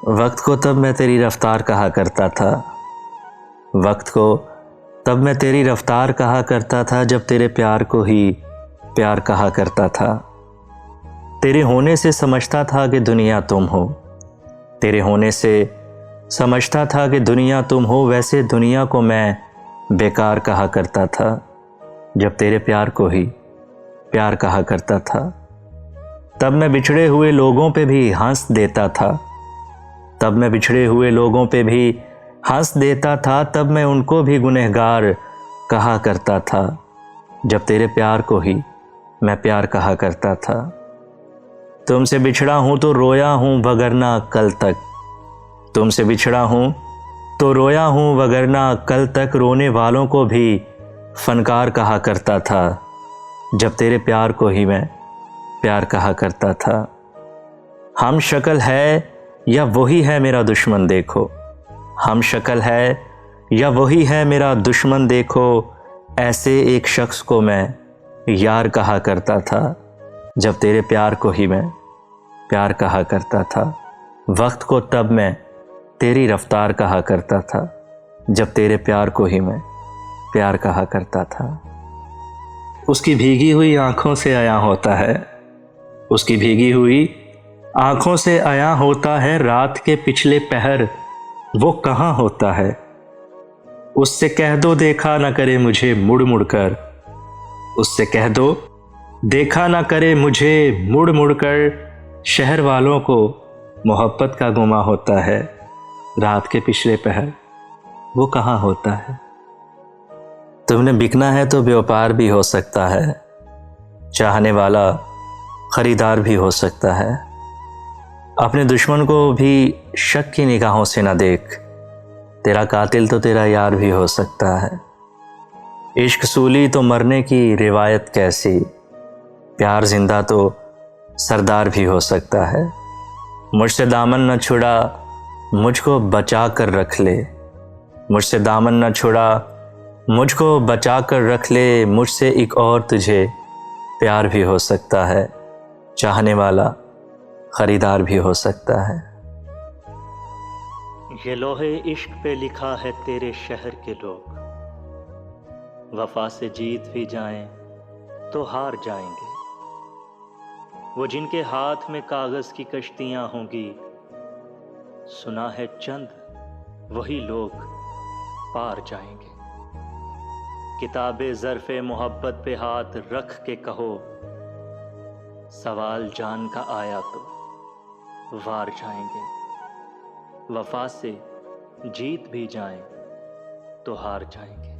वक्त को तब मैं तेरी रफ्तार कहा करता था। वक्त को तब मैं तेरी रफ्तार कहा करता था, जब तेरे प्यार को ही प्यार कहा करता था। तेरे होने से समझता था कि दुनिया तुम हो। तेरे होने से समझता था कि दुनिया तुम हो। वैसे दुनिया को मैं बेकार कहा करता था, जब तेरे प्यार को ही प्यार कहा करता था। तब मैं बिछड़े हुए लोगों पे भी हंस देता था। तब मैं बिछड़े हुए लोगों पे भी हंस देता था। तब मैं उनको भी गुनहगार कहा करता था, जब तेरे प्यार को ही मैं प्यार कहा करता था। तुमसे बिछड़ा हूं तो रोया हूं वगरना कल तक। तुमसे बिछड़ा हूं तो रोया हूं वगरना कल तक। रोने वालों को भी फनकार कहा करता था, जब तेरे प्यार को ही मैं प्यार कहा करता था। हम शक्ल है या वही है मेरा दुश्मन देखो। हम शक्ल है या वही है मेरा दुश्मन देखो। ऐसे एक शख्स को मैं यार कहा करता था, जब तेरे प्यार को ही मैं प्यार कहा करता था। वक्त को तब मैं तेरी रफ्तार कहा करता था, जब तेरे प्यार को ही मैं प्यार कहा करता था। उसकी भीगी हुई आंखों से आया होता है। उसकी भीगी हुई आंखों से आया होता है। रात के पिछले पहर वो कहाँ होता है। उससे कह दो देखा ना करे मुझे मुड़ मुड़ कर। उससे कह दो देखा ना करे मुझे मुड़ मुड़ कर। शहर वालों को मोहब्बत का गुमा होता है। रात के पिछले पहर वो कहाँ होता है। तुमने बिकना है तो व्यापार भी हो सकता है। चाहने वाला खरीदार भी हो सकता है। अपने दुश्मन को भी शक की निगाहों से न देख। तेरा कातिल तो तेरा यार भी हो सकता है। इश्क सूली तो मरने की रिवायत कैसी। प्यार जिंदा तो सरदार भी हो सकता है। मुझसे दामन न छुड़ा मुझको बचा कर रख ले। मुझसे दामन न छुड़ा मुझको बचा कर रख ले। मुझसे एक और तुझे प्यार भी हो सकता है। चाहने वाला खरीदार भी हो सकता है। ये लोहे इश्क पे लिखा है तेरे शहर के लोग। वफा से जीत भी जाएं तो हार जाएंगे। वो जिनके हाथ में कागज की कश्तियां होंगी। सुना है चंद वही लोग पार जाएंगे। किताबे ज़र्फ़े मोहब्बत पे हाथ रख के कहो। सवाल जान का आया तो वार जाएंगे। वफा से जीत भी जाएं तो हार जाएंगे।